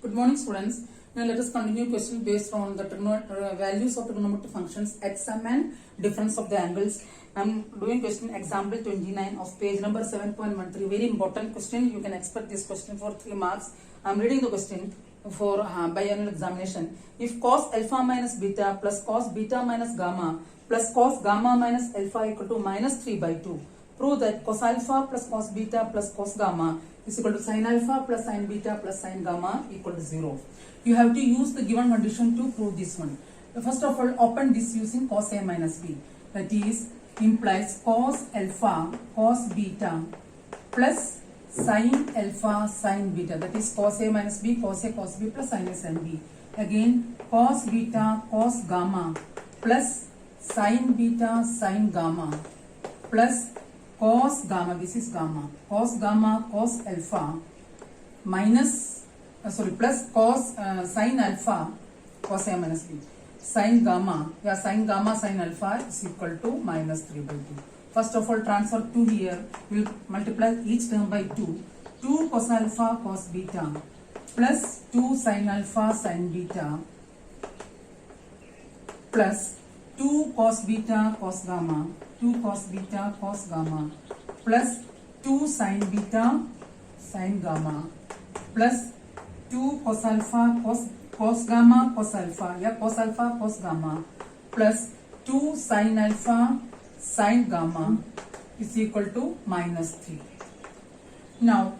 Good morning, students. Now let us continue question based on the values of trigonometric functions at sum and difference of the angles. I am doing question example 29 of page number 7.13. Very important question. You can expect this question for 3 marks. I am reading the question for biannual examination. If cos alpha minus beta plus cos beta minus gamma plus cos gamma minus alpha equal to minus 3 by 2. Prove that cos alpha plus cos beta plus cos gamma is equal to sin alpha plus sin beta plus sin gamma equal to 0. You have to use the given condition to prove this one. First of all, open this using cos A minus B. That is, implies cos alpha cos beta plus sin alpha sin beta. That is cos A minus B, cos A cos B plus sin A sin B. Again, cos beta cos gamma plus sin beta sin gamma plus cos gamma, this is gamma, cos gamma cos alpha minus plus cos sin alpha cos A minus B sin gamma, sin gamma sin alpha is equal to minus 3 by 2. First of all, transfer 2 here, we will multiply each term by 2. 2 cos alpha cos beta plus 2 sin alpha sin beta plus 2 cos beta cos gamma, 2 cos beta cos gamma plus 2 sin beta sin gamma plus 2 cos alpha cos gamma cos alpha, cos alpha cos gamma plus 2 sin alpha sin gamma is equal to minus 3. Now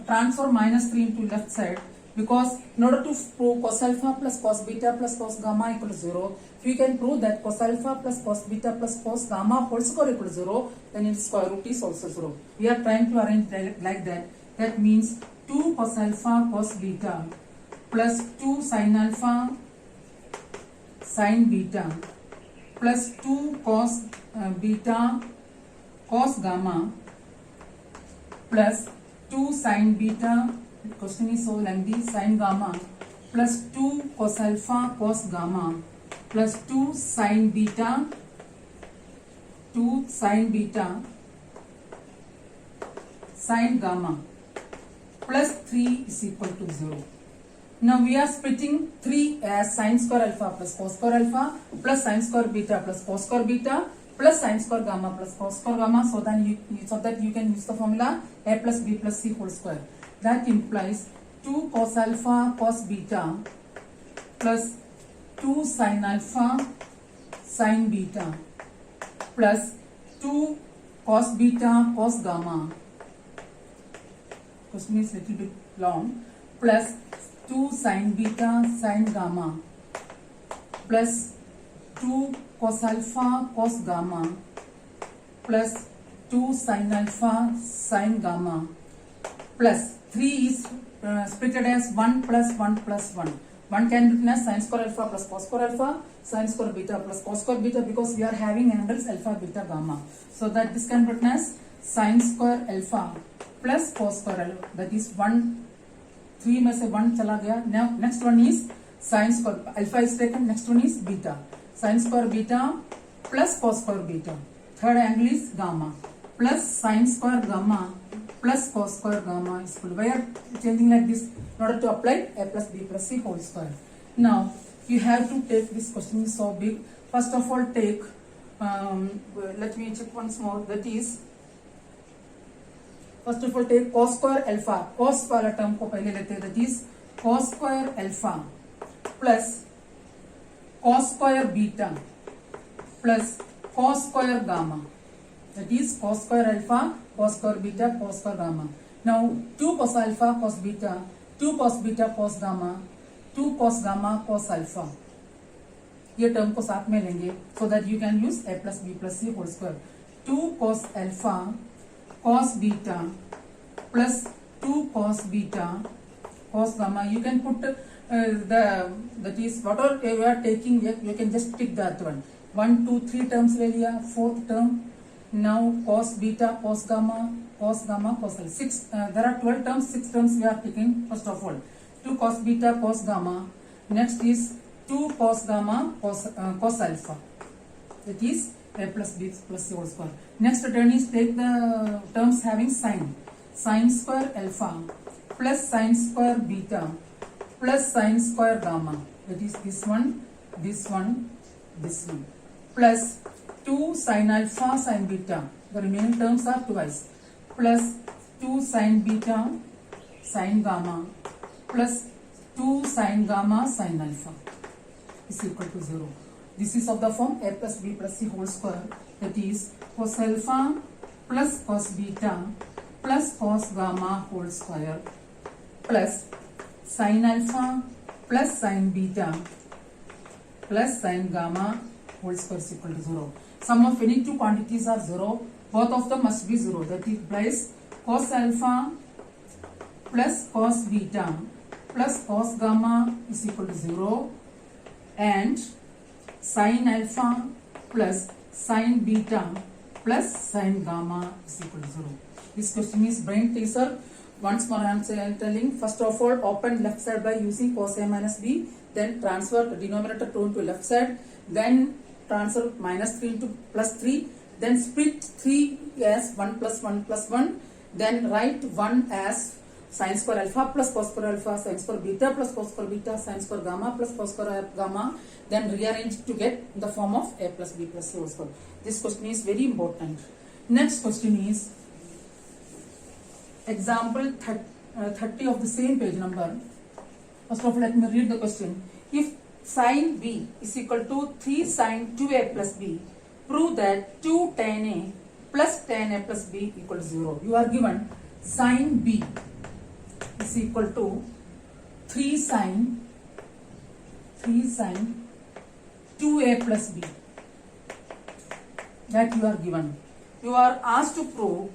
transfer minus 3 into left side, because in order to prove cos alpha plus cos beta plus cos gamma equal to 0, if we can prove that cos alpha plus cos beta plus cos gamma whole square equal to 0, then its square root is also 0. We are trying to arrange like that. That means 2 cos alpha cos beta plus 2 sin alpha sin beta plus 2 cos beta cos gamma plus 2 sin beta, question is so lengthy, sin gamma plus 2 cos alpha cos gamma plus 2 sin beta sin gamma plus 3 is equal to 0. Now we are splitting 3 as sin square alpha plus cos square alpha plus sin square beta plus cos square beta plus sin square gamma plus cos square gamma, so that you can use the formula a plus b plus c whole square. That implies 2 cos alpha cos beta plus 2 sin alpha sin beta plus 2 cos beta cos gamma, question is little bit long, plus 2 sin beta sin gamma plus 2 cos alpha cos gamma plus 2 sin alpha sin gamma plus 3 is splitted as 1 plus 1 plus 1. 1 can be written as sin square alpha plus cos square alpha, sin square beta plus cos square beta, because we are having angles alpha beta gamma. So that this can be written as sin square alpha plus cos square alpha, that is 1, 3 में से 1 चला गया. Now next one is sin square alpha is taken, next one is beta, sin square beta plus cos square beta. Third angle is gamma plus sin square gamma plus cos square gamma is equal to, we are changing like this in order to apply a plus b plus c whole square. Now you have to take, this question is so big. First of all, take let me check once more, that is first of all take cos square alpha, cos वाला term को पहले लेते हैं, that is cos square alpha plus cos square beta plus cos square gamma, that is cos square alpha cos square beta cos square gamma. Now 2 cos alpha cos beta, 2 cos beta cos gamma, 2 cos gamma cos alpha, ये term को साथ में लेंगे, so that you can use a plus b plus c whole square. 2 cos alpha cos beta plus 2 cos beta cos gamma, you can put that is whatever you are taking, you can just pick that one. 1 2 3 terms ले लिया, fourth term. Now cos beta cos gamma cos alpha, 6 there are 12 terms, 6 terms we are taking. First of all 2 cos beta cos gamma, next is 2 cos gamma cos alpha, that is a plus b plus c whole square. Next turn is take the terms having sin square alpha plus sin square beta plus sine square gamma, that is this one, plus 2 sine alpha sine beta, the remaining terms are twice, plus 2 sine beta sine gamma plus 2 sine gamma sine alpha is equal to 0. This is of the form a plus b plus c whole square, that is cos alpha plus cos beta plus cos gamma whole square plus sin alpha plus sin beta plus sin gamma whole square is equal to 0. Sum of any two quantities are 0. Both of them must be 0. That implies cos alpha plus cos beta plus cos gamma is equal to 0 and sin alpha plus sin beta plus sin gamma is equal to 0. This question is brain teaser. Once more I am telling, first of all open left side by using cos A minus B, then transfer the denominator term to left side, then transfer minus 3 into plus 3, then split 3 as 1 plus 1 plus 1, then write 1 as sin square alpha plus cos square alpha sin square beta plus cos square beta sin square gamma plus cos square gamma, then rearrange to get in the form of a plus b plus c whole square. This question is very important. Next question is example 30 of the same page number. First of all, let me read the question. If sin b is equal to 3 sin 2a plus b, prove that 2 tan a plus tan a plus b equal to 0. You are given sin b is equal to 3 sin 2a plus b. That you are given. You are asked to prove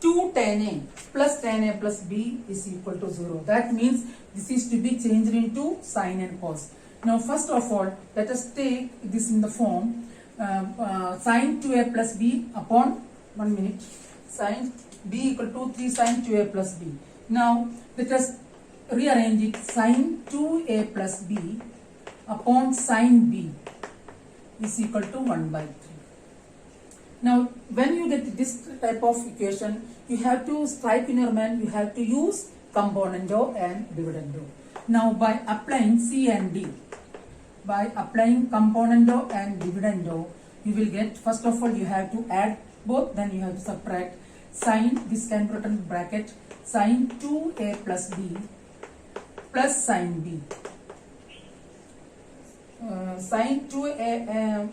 2 tan a plus tan a plus b is equal to 0. That means this is to be changed into sin and cos. Now first of all, let us take this in the form sin 2a plus b upon, 1 minute, sin b equal to 3 sin 2a plus b. Now let us rearrange it, sin 2a plus b upon sin b is equal to 1 by 3. Now when you get this type of equation, you have to strike in your mind, you have to use componendo and dividendo. Now by applying C and D, by applying componendo and dividendo, you will get, first of all you have to add both, then you have to subtract. Sin, this can be written in bracket, sin 2a plus b plus sin b. Sin 2a,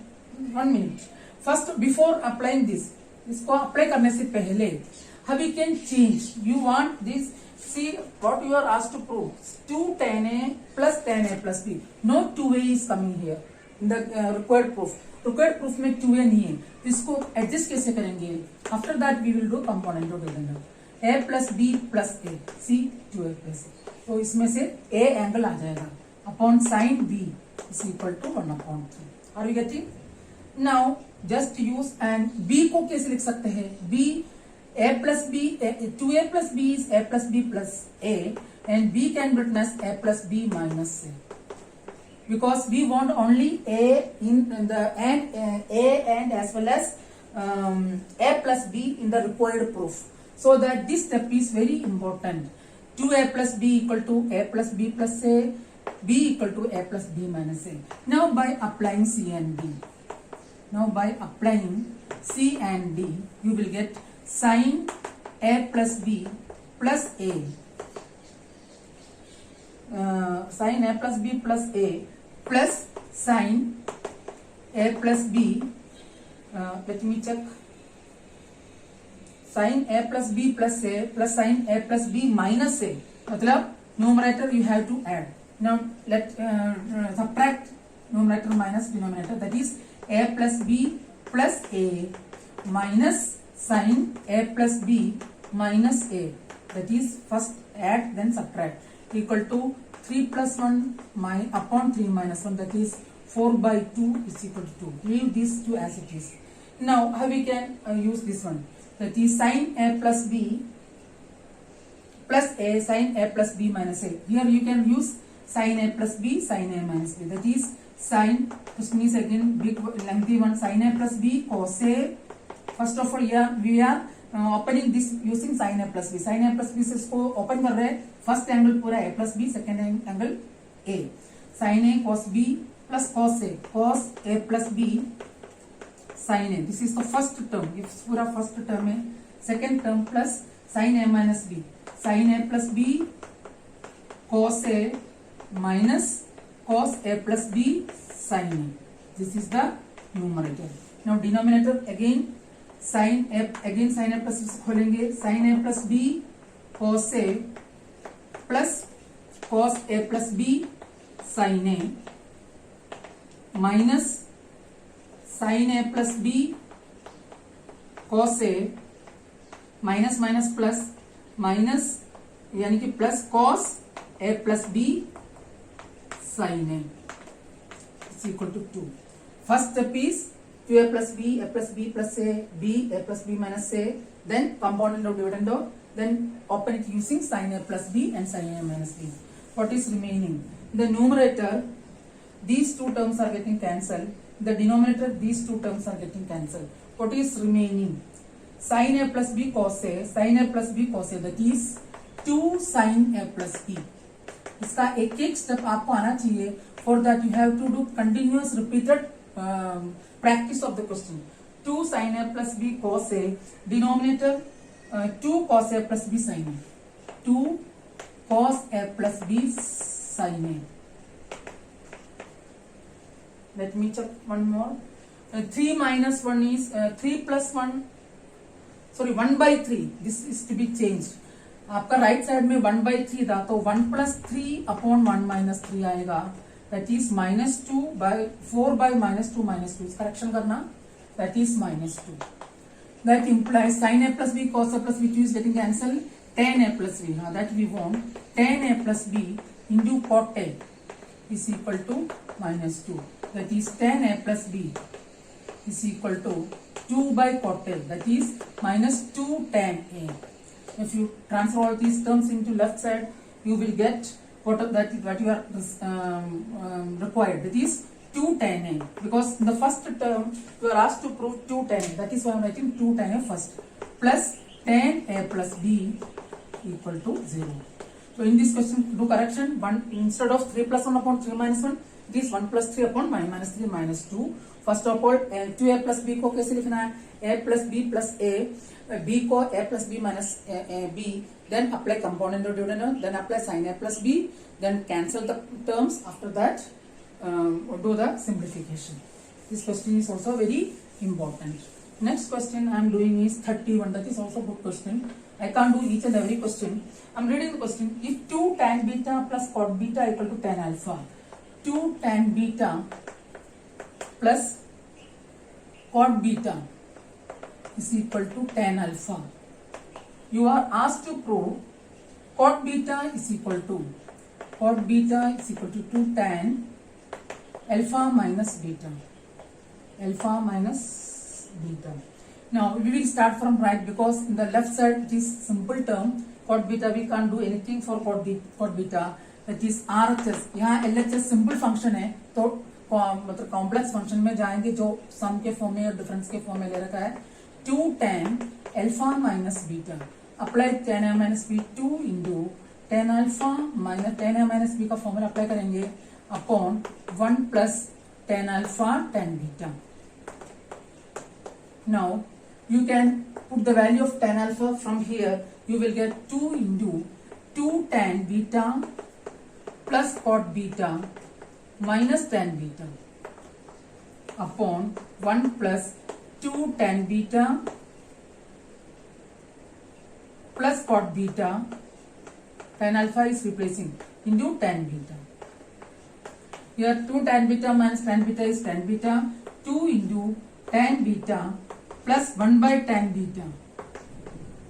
1 minute. First, before applying this, इसको apply करने से पहले how we can change, you want this, see what you are asked to prove, 2 tan a plus tan a plus b, no 2a is coming here in the required proof. Required proof में 2a नहीं है, इसको adjust कैसे करेंगे? After that we will do component of dividend, a plus b plus a, c 2a plus a. तो इसमें से a angle आ जाएगा upon sin b is equal to 1 upon 3. Are you getting? Now just use and b को कैसे लिख सकते हैं? b a plus b, 2a plus b is a plus b plus a, and b can be written as a plus b minus a, because we want only a in the and a and as well as a plus b in the required proof, so that this step is very important. 2a plus b equal to a plus b plus a, b equal to a plus b minus a. Now by applying c and d, you will get sin a plus b plus a, sin a plus b plus a plus sin a plus b, let me check, sin a plus b plus a plus sin a plus b minus a, मतलब numerator you have to add. Now let subtract numerator minus denominator, that is a plus b plus a minus sin a plus b minus a, that is first add then subtract, equal to 3 plus 1 upon 3 minus 1, that is 4 by 2 is equal to 2. Leave these two as it is. Now how we can use this one, that is sin a plus b plus a sin a plus b minus a. Here you can use sin a plus b sin a minus b, that is sin, question is again big lengthy one, sin a plus b cos a. First of all here we are opening this using sin a plus b. Sin a plus b से इसको open कर रहे हैं, first angle पूरा a plus b, second angle a, sin a cos b plus cos a plus b sin a, this is the first term, ये पूरा first term है, second term plus sin a minus b, sin a plus b cos a minus cos a plus b sin a, this is the numerator. Now denominator again sin a plus खोलेंगे, sin a plus b cos a plus cos a plus b sin a minus sin a plus b cos a minus minus plus minus यानी कि plus cos a plus b sin a is equal to 2. First step is 2a plus b plus a plus b minus a, then component of dividend of, then open it using sin a plus b and sin a minus b. What is remaining? The numerator, these two terms are getting cancelled. The denominator, these two terms are getting cancelled. What is remaining? Sin a plus b cos a, that is 2 sin a plus b. इसका एक एक step आपको आना चाहिए. For that you have to do continuous repeated practice of the question. 2 sin a plus b cos a, denominator 2 cos a plus b sin a, 2 cos a plus b sin a. Let me check one more. 3 minus 1 is 3 plus 1. Sorry, 1 by 3. This is to be changed. आपका right side में 1 by 3 था, तो 1 plus 3 upon 1 minus 3 आएगा. That is minus 2 by 4 by minus 2 minus 2. Correction करना. That is minus 2. That implies sin a plus b cos a plus b 2 is getting cancelled. Tan a plus b. Now that we want tan a plus b into cot a is equal to minus 2. That is tan a plus b is equal to 2 by cot a, that is minus 2 tan a. If you transfer all these terms into left side, you will get what you are required. That is 2 tan a, because in the first term you are asked to prove 2 tan a. That is why I am writing 2 tan a first, plus tan a plus b equal to 0. So in this question, do correction. One instead of 3 plus 1 upon 3 minus 1, it is 1 plus 3 upon minus 3 minus 2. First of all 2a plus b को कैसे लिखना है? a plus b plus a, b को a plus b minus b, then apply component of dividend, then apply sin a plus b, then cancel the terms. After that do the simplification. This question is also very important. Next question I am doing is 31. That is also good question. I can't do each and every question. I am reading the question. If 2 tan beta plus cot beta equal to tan alpha, 2 tan beta plus cot beta is equal to tan alpha. You are asked to prove cot beta is equal to 2 tan alpha minus beta. Now we will start from right, because in the left side it is simple term cot beta. We can't do anything for cot beta. That is RHS. यहाँ LHS simple function है, तो मतलब complex function में जाएंगे जो सम के form में और डिफरेंस के फॉर्म में ले रखा है. 2 tan alpha minus beta, apply tan a minus b 2 into tan alpha minus tan a minus b का फॉर्मूला अप्लाई करेंगे upon 1 plus tan alpha tan beta. Now you can put the value of tan alpha from here. You will get 2 into 2 tan beta plus cot beta minus tan beta upon 1 plus 2 tan beta plus cot beta, tan alpha is replacing, into tan beta. Here 2 tan beta minus tan beta is tan beta, 2 into tan beta plus 1 by tan beta,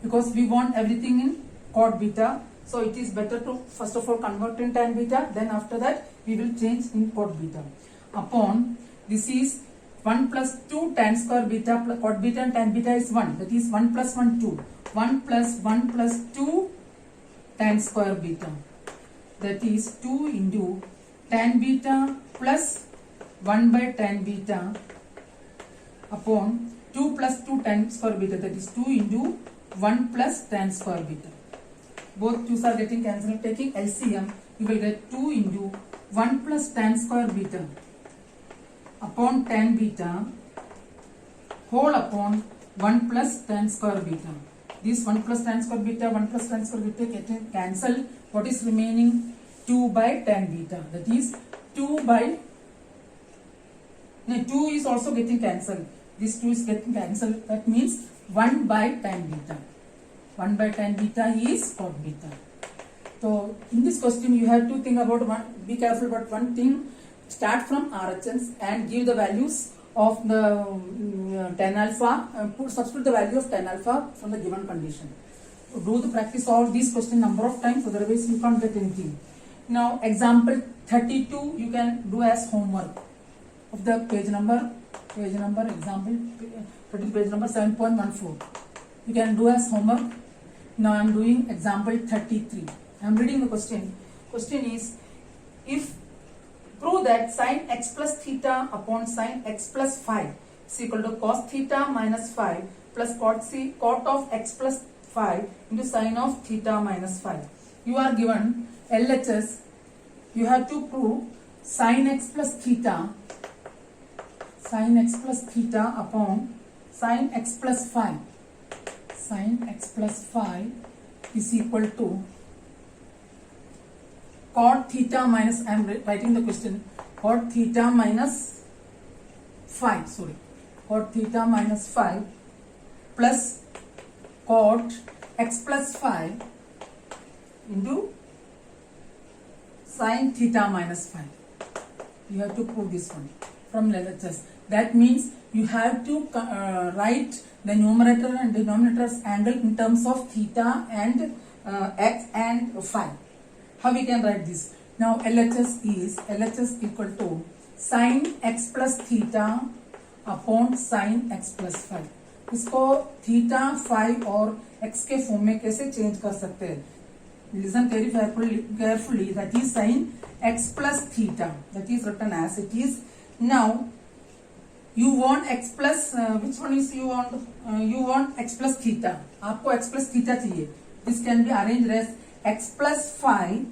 because we want everything in cot beta. So it is better to first of all convert in tan beta, then after that we will change in cot beta. Upon this is 1 plus 2 tan square beta plus cot beta and tan beta is 1. That is 1 plus 1 2. 1 plus 1 plus 2 tan square beta. That is 2 into tan beta plus 1 by tan beta upon 2 plus 2 tan square beta. That is 2 into 1 plus tan square beta. both 2's are getting cancelled. Taking LCM, you will get 2 into 1 plus tan square beta upon tan beta whole upon 1 plus tan square beta. This 1 plus tan square beta, 1 plus tan square beta getting cancelled. What is remaining? 2 by tan beta. That is 2 by, no, 2 is also getting cancelled. This 2 is getting cancelled. That means 1 by tan beta. 1 by tan beta is cot beta. So in this question you have to think about one, be careful about one thing. Start from RHS and give the values of the tan alpha, substitute the value of tan alpha from the given condition. Do the practice solve this question number of times, otherwise you can't get anything. Now example 32 you can do as homework of the page number example page number 7.14. You can do as homework. Now I am doing example 33. I am reading the question. Question is, if prove that sin x plus theta upon sin x plus phi is equal to cos theta minus phi plus cot of x plus phi into sin of theta minus phi. You are given LHS. You have to prove sin x plus theta upon sin x plus phi. Sin x plus phi is equal to cot theta minus, I am writing the question, cot theta minus phi, cot theta minus phi plus cot x plus phi into sin theta minus phi. You have to prove this one from LHS. That means you have to write the numerator and denominator's angle in terms of theta and x and phi. How we can write this? Now LHS is equal to sin x plus theta upon sin x plus phi. इसको theta phi और x के form में कैसे change कर सकते हैं? Listen very carefully. That is sin x plus theta. That is written as it is. Now you want x plus which one is you want? You want x plus theta. आपको x plus theta चाहिए. This can be arranged as x plus phi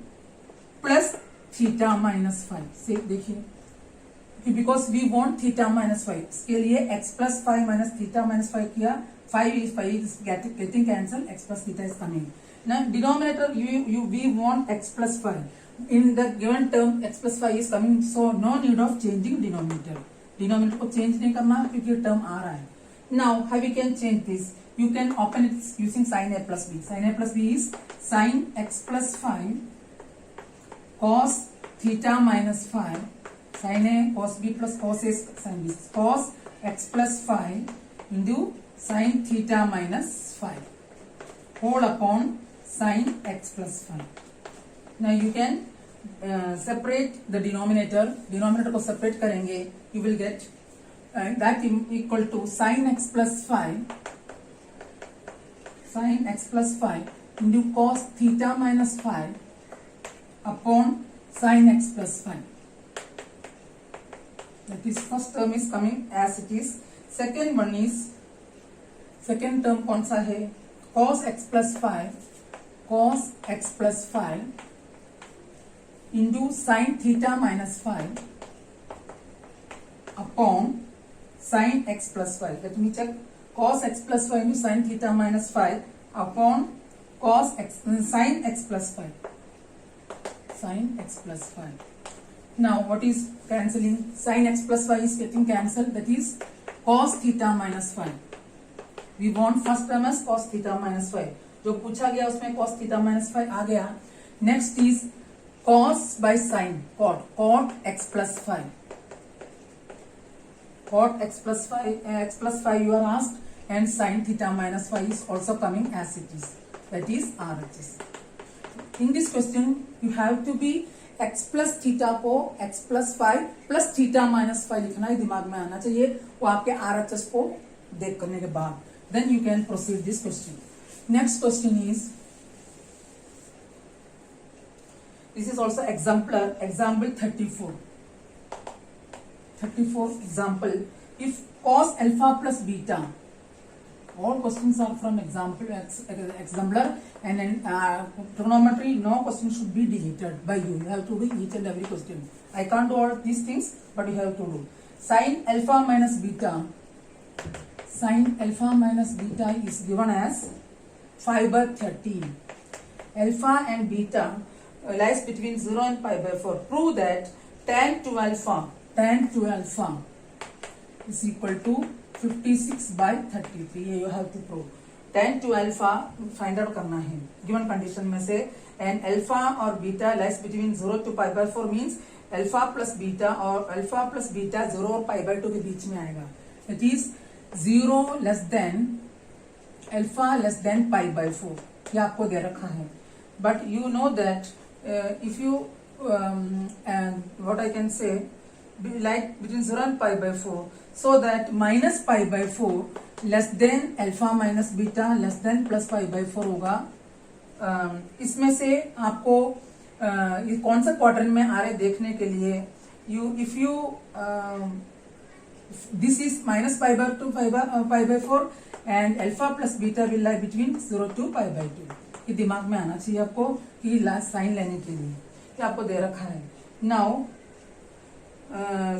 plus theta minus phi. से देखिए, because we want theta minus phi. इसके लिए x plus phi minus theta minus phi किया. Phi is getting cancelled. X plus theta is coming. Now denominator we want x plus phi. In the given term x plus phi is coming, so no need of changing denominator. Denominator को change नहीं करना क्योंकि term आ रहा है. Now how we can change this? You can open it using sin a plus b. Sin a plus b is sin x plus phi cos theta minus phi. Sin a cos b plus cos a sin b. Cos x plus phi into sin theta minus phi whole upon sin x plus phi. Now you can separate the denominator. Denominator को separate करेंगे. You will get that equal to sin x plus phi into cos theta minus phi upon sin x plus phi. That is first term is coming as it is. Second one is, second term कौन सा है? Cos x plus phi into sin theta minus phi upon sin x plus phi. Let me check. Cos x plus phi into sin theta minus phi upon sin x plus phi. Sin x plus phi. Now what is cancelling? Sin x plus phi is getting cancelled. That is cos theta minus phi. We want first term as cos theta minus phi. जो पूछा गया उसमें cos theta minus phi आ गया. Next is cos by sin, cot x plus phi. Cot x plus phi you are asked, and sin theta minus phi is also coming as it is. That is RHS. In this question you have to be x plus theta को x plus phi plus theta minus phi लिखना है, दिमाग में आना चाहिए. वो आपके RHS को देख करने के बाद then you can proceed this question. Next question is, this is also exemplar, example 34. 34 example, if cos alpha plus beta All questions are from exemplar, and in trigonometry, no question should be deleted by you. You have to do each and every question. I can't do all these things, but you have to do. Sin alpha minus beta. Sin alpha minus beta is given as 5/13. Alpha and beta lies between 0 and pi by 4. Prove that tan to alpha is equal to 56/33. You have to prove. tan to alpha find out करना है given condition में से, and alpha और beta lies between 0 to pi by 4 means alpha plus beta, और alpha plus beta 0 और pi by 2 के बीच में आएगा. It is 0 less than alpha less than pi by 4. ये आपको दे रखा है. But you know that if you what I can say, like between 0 and pi by 4, so that minus pi by 4 less than alpha minus beta less than plus pi by 4 होगा. इसमें से आपको ये कौन सा क्वाड्रेंट में आ रहे देखने के लिए, if you this is minus pi by 2 pi by 4 and alpha plus beta will lie between 0 to pi by 2. ये दिमाग में आना चाहिए आपको कि लास्ट साइन लेने के लिए. ये आपको दे रखा है. Now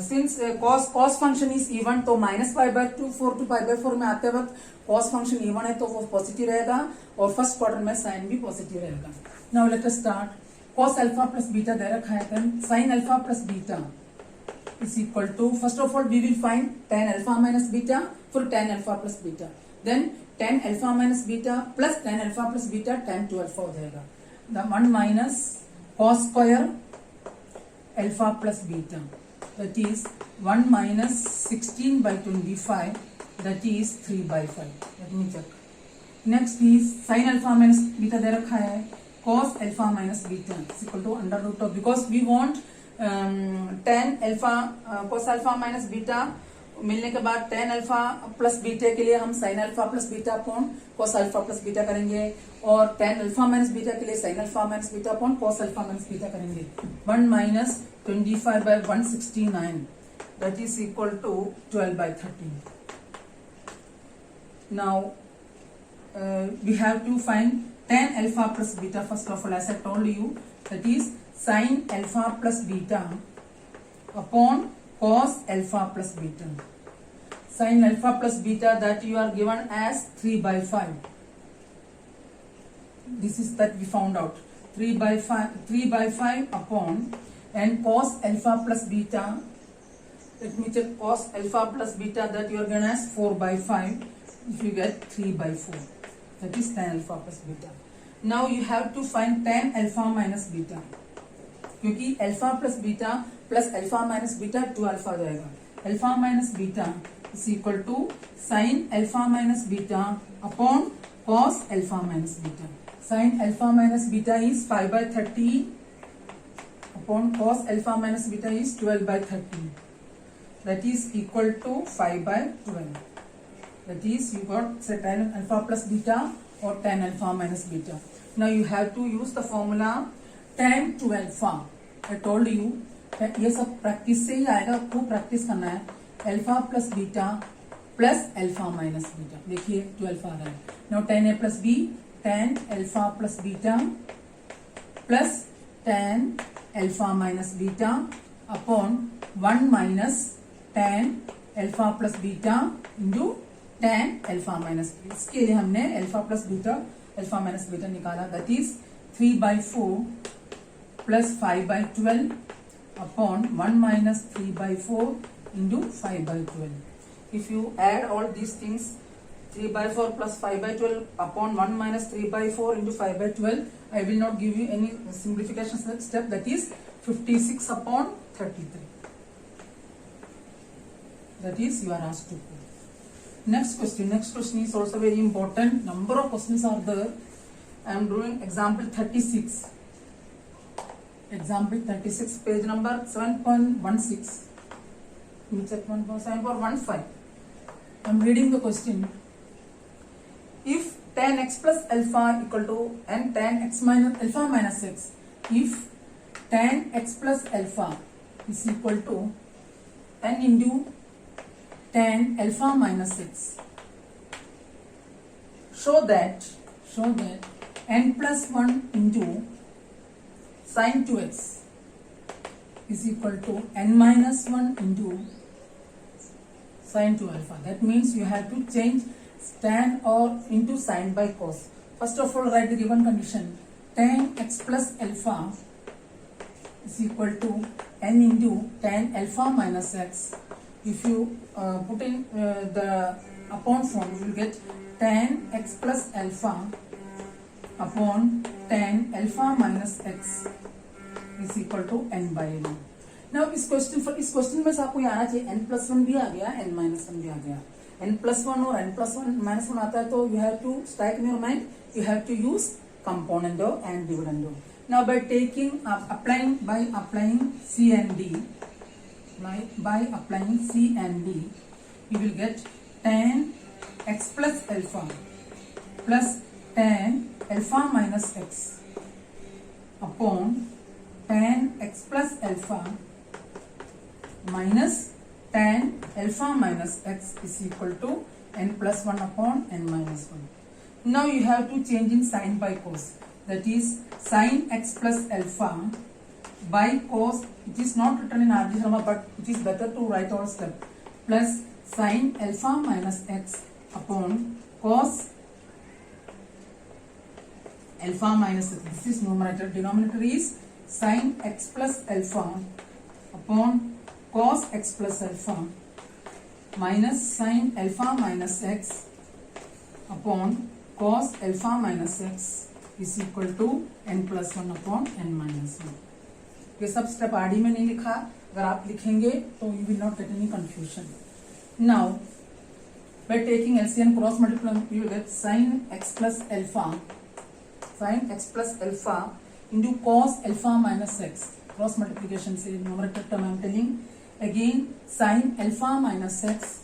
since cos function is even, तो minus pi by 2 4 two pi by 4 में आते वक्त cos फंक्शन इवन है तो वो पॉजिटिव रहेगा, और फर्स्ट क्वार्टर में साइन भी पॉजिटिव रहेगा. Now let us start. cos alpha plus beta दे रखा है, then sin alpha plus beta is equal to, first of all we will find tan alpha minus beta, फिर tan alpha plus beta, then tan alpha minus beta plus tan alpha plus beta tan 2 alpha हो जाएगा. The 1 minus cos square alpha plus beta, that is 1 minus 16/25, that is 3/5. Let me check. Next is sin alpha minus beta दे रखा है, cos alpha minus beta is equal to under root of, because we want tan alpha cos alpha minus beta मिलने के बाद tan alpha plus beta के लिए हम sin alpha plus beta upon cos alpha plus beta करेंगे, और tan alpha minus beta के लिए sin alpha minus beta upon cos alpha minus beta करेंगे. 1 minus 25/169, that is equal to 12/13. Now we have to find tan alpha plus beta. First of all, as I told you, that is sin alpha plus beta upon cos alpha plus beta. Sin alpha plus beta that you are given as 3/5. This is that we found out. 3/5 upon, and cos alpha plus beta, let me check, cos alpha plus beta that you are given as 4/5. If you get 3/4, that is tan alpha plus beta. Now you have to find tan alpha minus beta, क्योंकि alpha plus beta plus alpha minus beta 2 alpha हो जाएगा. Alpha minus beta is equal to sine alpha minus beta upon cos alpha minus beta. Sine alpha minus beta is 5/13 upon cos alpha minus beta is 12/13. That is equal to 5/12. That is you got tan alpha plus beta or tan alpha minus beta. Now you have to use the formula tan to alpha. I told you ये सब practice से ही आएगा, खूब practice करना है. Alpha plus beta plus alpha minus beta, देखिए 2 alpha आ रहा है. Now tan a plus b, tan alpha plus beta plus tan alpha minus beta upon 1 minus tan alpha plus beta into tan alpha minus beta. इसके लिए हमने alpha plus beta alpha minus beta निकाला, that is 3/4 plus 5/12 upon 1 minus 3/4 into 5/12. If you add all these things, 3/4 plus 5/12 upon 1 minus 3/4 into 5/12, I will not give you any simplification step, that is 56/33. That is you are asked to prove. Next question is also very important. Number of questions are there. I am doing example 36. Example 36, page number 7.16. Let me check 7.15. I am reading the question. If tan x plus alpha equal to and tan x minus alpha minus x, if tan x plus alpha is equal to n into tan alpha minus x, show that n plus 1 into sin 2x is equal to n minus 1 into sin 2 alpha. That means you have to change tan or into sin by cos. First of all, write the given condition. Tan x plus alpha is equal to n into tan alpha minus x. If you put in the upon form, you will get tan x plus alpha upon tan alpha minus x is equal to n by n. Now इस question में से आपको ये आना चाहिए n plus 1 भी आ गया, n minus 1 भी आ गया. n plus 1 और n plus 1 minus 1 आता है तो you have to strike in your mind, you have to use componendo and dividendo. Now by applying C and D, you will get tan x plus tan alpha minus x upon tan x plus alpha minus tan alpha minus x is equal to n plus 1 upon n minus 1. Now you have to change in sin by cos. That is sin x plus alpha by cos. It is not written in RG Sharma, but it is better to write our step. Plus sin alpha minus x upon cos alpha minus x. This is numerator. Denominator is sin x plus alpha upon cos x plus alpha minus sin alpha minus x upon cos alpha minus x is equal to n plus 1 upon n minus 1. ये सब step RD में नहीं लिखा, अगर आप लिखेंगे तो you will not get any confusion. Now by taking LCM cross multiply, you will get sin x plus alpha into cos alpha minus x. Cross multiplication से numerator term I am telling. Again sin alpha minus x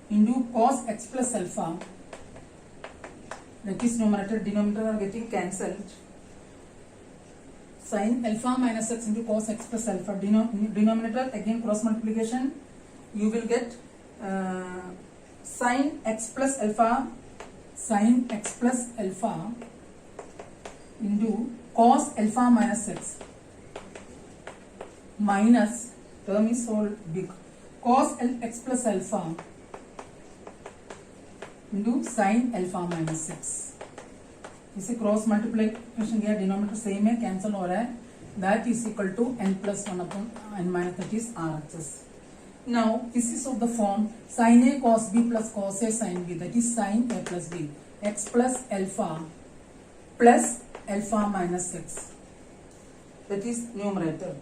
into cos x plus alpha, that is numerator denominator are getting cancelled. Sin alpha minus x into cos x plus alpha, denominator again cross multiplication, you will get sin x plus alpha into cos alpha minus x minus, term is so big, cos x plus alpha into sin alpha minus x. इसे cross multiplication किया, denominator same है, cancel हो रहा है. That is equal to n plus 1 upon n minus, that is RHS. Now this is of the form sin a cos b plus cos a sin b, that is sin a plus b, x plus alpha minus x, that is numerator,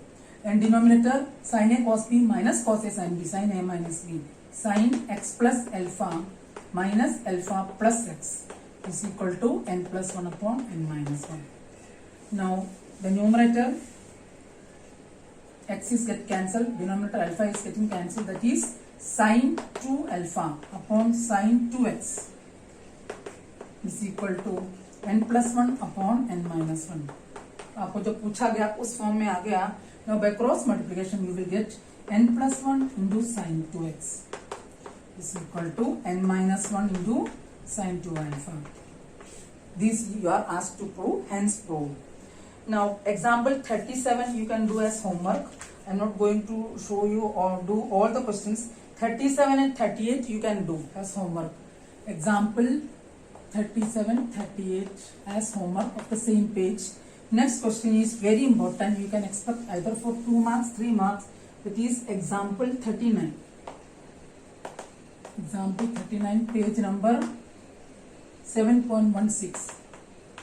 and denominator sin a cos b minus cos a sin b, sin a minus b, sin x plus alpha minus alpha plus x is equal to n plus 1 upon n minus 1. Now the numerator x is get cancelled, denominator alpha is getting cancelled, that is sin 2 alpha upon sin 2x is equal to n plus 1 upon n minus 1. आपको जो पूछा गया उस form में आ गया. Now by cross multiplication you will get n plus 1 into sin 2x is equal to n minus 1 into sin 2 alpha. This you are asked to prove, hence prove. Now example 37 you can do as homework. I am not going to show you or do all the questions. 37 and 38 you can do as homework. Example 37, 38 as homework of the same page. Next question is very important. You can expect either for 2 marks, 3 marks. That is example 39. Example 39, page number 7.16.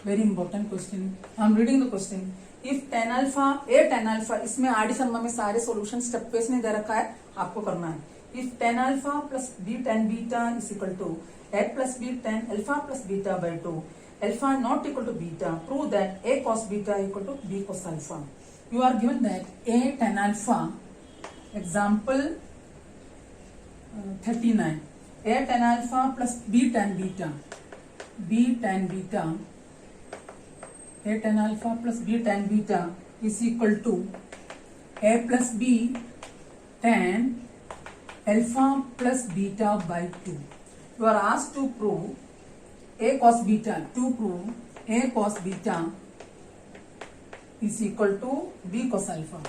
Very important question. I am reading the question. If tan alpha, a tan alpha, इसमें RD Sharma में सारे solution step पे इसने दे रखा है, आपको करना है. If tan alpha plus b tan beta is equal to a plus b tan alpha plus beta by 2, alpha not equal to beta, prove that a cos beta equal to b cos alpha. You are given that a tan alpha, example 39, a tan alpha plus b tan beta, a tan alpha plus b tan beta is equal to a plus b tan alpha plus beta by 2. You are asked to prove A cos beta, to prove A cos beta is equal to B cos alpha.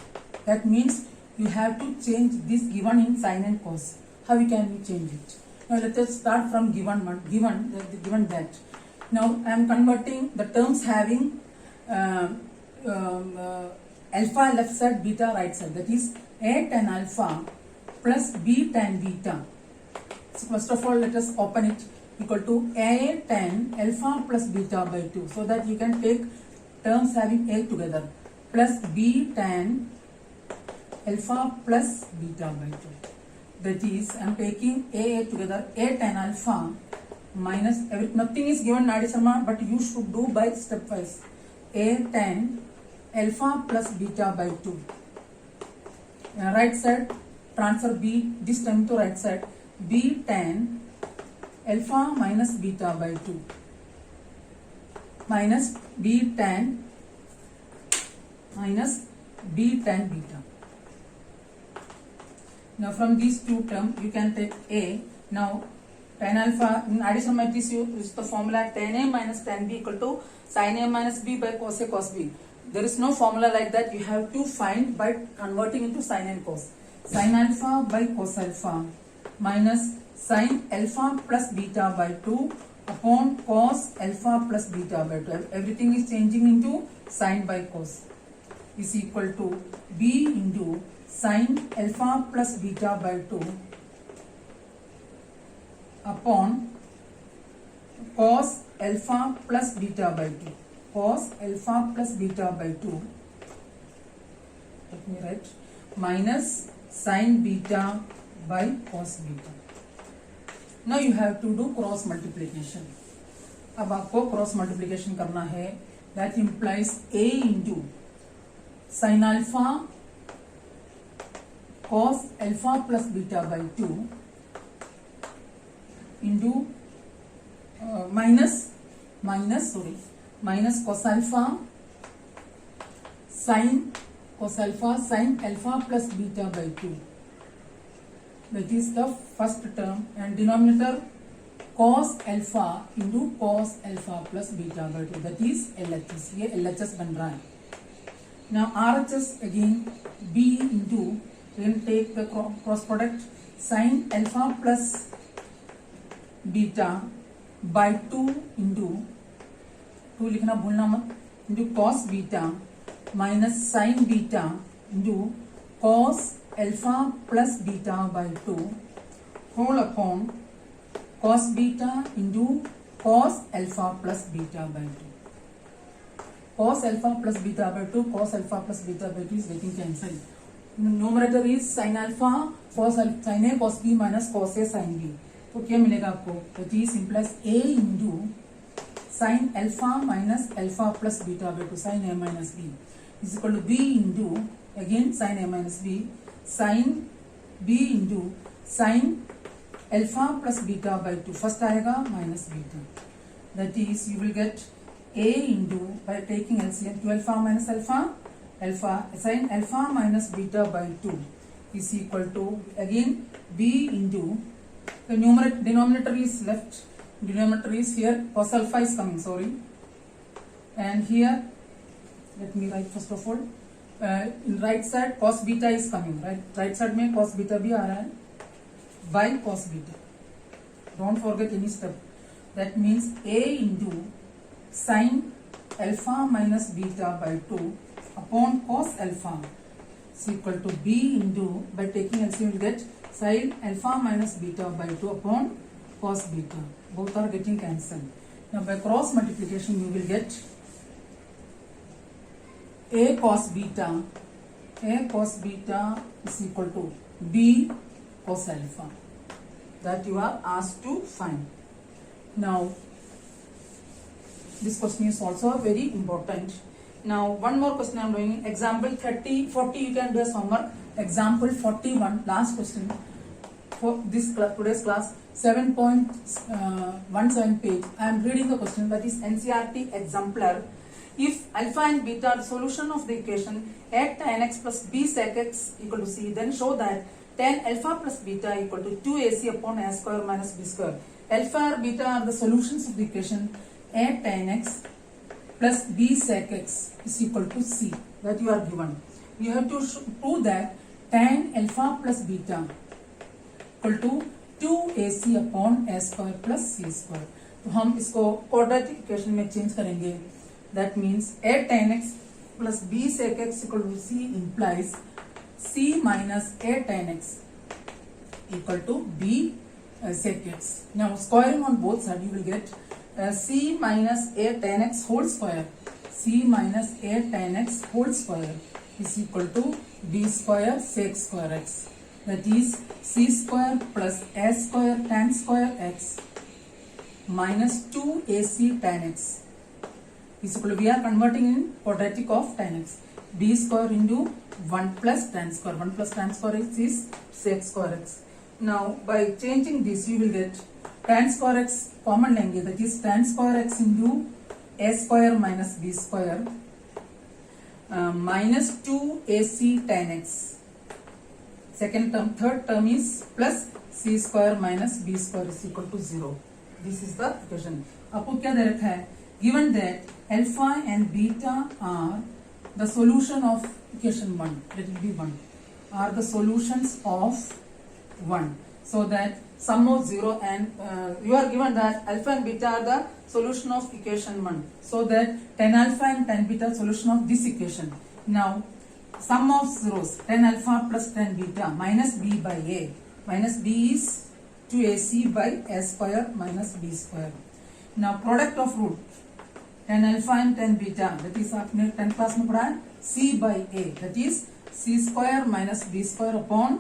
That means you have to change this given in sin and cos. How can we change it? Now let us start from given that. Now I am converting the terms having alpha left side, beta right side. That is A tan alpha plus B tan beta. So first of all, let us open it, equal to A tan alpha plus beta by 2. So that you can take terms having A together, plus B tan alpha plus beta by 2. That is, I am taking A together, A tan alpha minus, nothing is given Nadi Sharma, but you should do by stepwise. A tan alpha plus beta by 2. Right side, transfer B, this time to right side, B tan alpha minus beta by 2 minus B tan beta. Now from these two terms you can take A. Now tan alpha in addition matrix you use the formula tan A minus tan B equal to sin A minus B by cos A cos B. There is no formula like that. You have to find by converting into sin and cos. Sin alpha by cos alpha minus sin alpha plus beta by 2 upon cos alpha plus beta by 2. Everything is changing into sin by cos is equal to B into sin alpha plus beta by 2 upon cos alpha plus beta by 2. Cos alpha plus beta by 2. Let me write minus sin beta by cos beta. Now you have to do cross multiplication. अब आपको cross multiplication करना है. That implies A into sin alpha cos alpha plus beta by 2 into minus cos alpha sin alpha plus beta by 2. That is the first term, and denominator cos alpha into cos alpha plus beta by 2. That is LHS. ये LHS बन रहा है. Now RHS again B into, we can take the cross product, sin alpha plus beta by 2 into 2 लिखना भूलना मत, into cos beta minus sin beta into cos alpha plus beta by 2 whole upon cos beta into cos alpha plus beta by 2. Cos alpha plus beta by 2, cos alpha plus beta by 2 is getting cancelled. Numerator is sin alpha cos sin A cos B minus cos A sin B. तो क्या मिलेगा आपको? That is implies A into sin alpha minus alpha plus beta by 2, sin A minus B is equal to B into again sin A minus B, sin B into sin alpha plus beta by 2. First आएगा minus beta. That is you will get A into, by taking LCM, 2 alpha minus alpha, sin alpha minus beta by 2 is equal to again B into, the denominator is left, denominator is here, cos alpha is coming, sorry, and here let me write first of all, in right side cos beta is coming, right side में cos beta भी आ रहा है by cos beta. Don't forget any step. That means A into sin alpha minus beta by 2 upon cos alpha is equal to B into, by taking LCM you will get sin alpha minus beta by 2 upon cos beta. Both are getting cancelled. Now by cross multiplication you will get A cos beta is equal to B cos alpha. That you are asked to find. Now this question is also very important. Now one more question I am doing, example 30, 40 you can do as homework. Example 41, last question for this class, today's class, 7.17 page. I am reading the question, that is NCERT exemplar. If alpha and beta are the solution of the equation a tan x plus b sec x equal to c, then show that tan alpha plus beta equal to 2ac upon a square minus b square. alpha or beta are the solutions of the equation a tan x plus b sec x is equal to c that you are given. You have to prove that tan alpha plus beta equal to 2ac upon a square plus c square. तो हम इसको quadratic equation में change करेंगे. That means a tan x plus b sec x equal to c implies c minus a tan x equal to b sec x. Now squaring on both sides you will get c minus a tan x whole square. c minus a tan x whole square is equal to b square sec square x. That is c square plus a square tan square x minus 2ac tan x is equal to, we are converting in quadratic of tan x, b square into 1 plus tan square. 1 plus tan square x is sec square x. Now by changing this you will get tan square x common लेंगे, that is tan square x into a square minus b square minus 2ac tan x. Second term, third term is plus c square minus b square is equal to 0. This is the equation. आपको क्या दे रखा है? Given that alpha and beta are the solution of equation 1, that will be 1, are the solutions of 1. So that sum of 0 and you are given that alpha and beta are the solution of equation 1. So that tan alpha and tan beta solution of this equation. Now sum of zeros, tan alpha plus tan beta minus b by a. Minus b is 2ac by a square minus b square. Now product of root tan alpha and tan beta, that is आपने 10th class में पढ़ा है, c by a, that is c square minus b square upon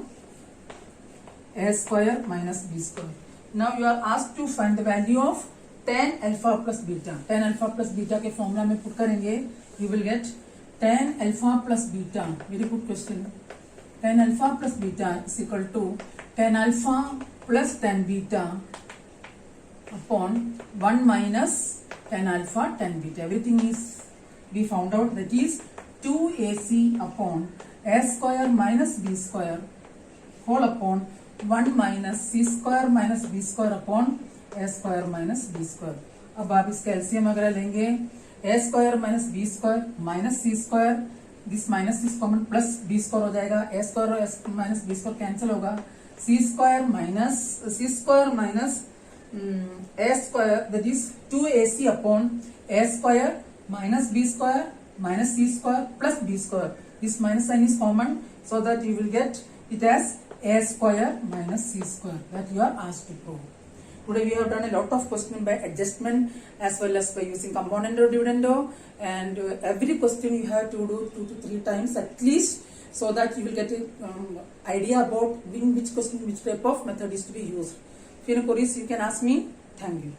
a square minus b square. Now you are asked to find the value of tan alpha plus beta. Tan alpha plus beta के formula में put करेंगे, you will get tan alpha plus beta. Very good question. Tan alpha plus beta is equal to tan alpha plus tan beta upon 1 minus tan alpha tan beta. Everything is we found out, that is 2ac upon a square minus b square whole upon 1 minus c square minus b square upon a square minus b square. अब आप इसका LCM अगर लेंगे a square minus b square minus c square, this minus this common plus b square हो जाएगा, a square और s minus b square cancel होगा, c square minus a square, that is 2ac upon a square minus b square minus c square plus b square. This minus sign is common, so that you will get it as a square minus c square that you are asked to prove. Today we have done a lot of question by adjustment as well as by using componendo dividendo, and every question you have to do 2 to 3 times at least, so that you will get an idea about in which question which type of method is to be used. If you have queries you can ask me. Thank you.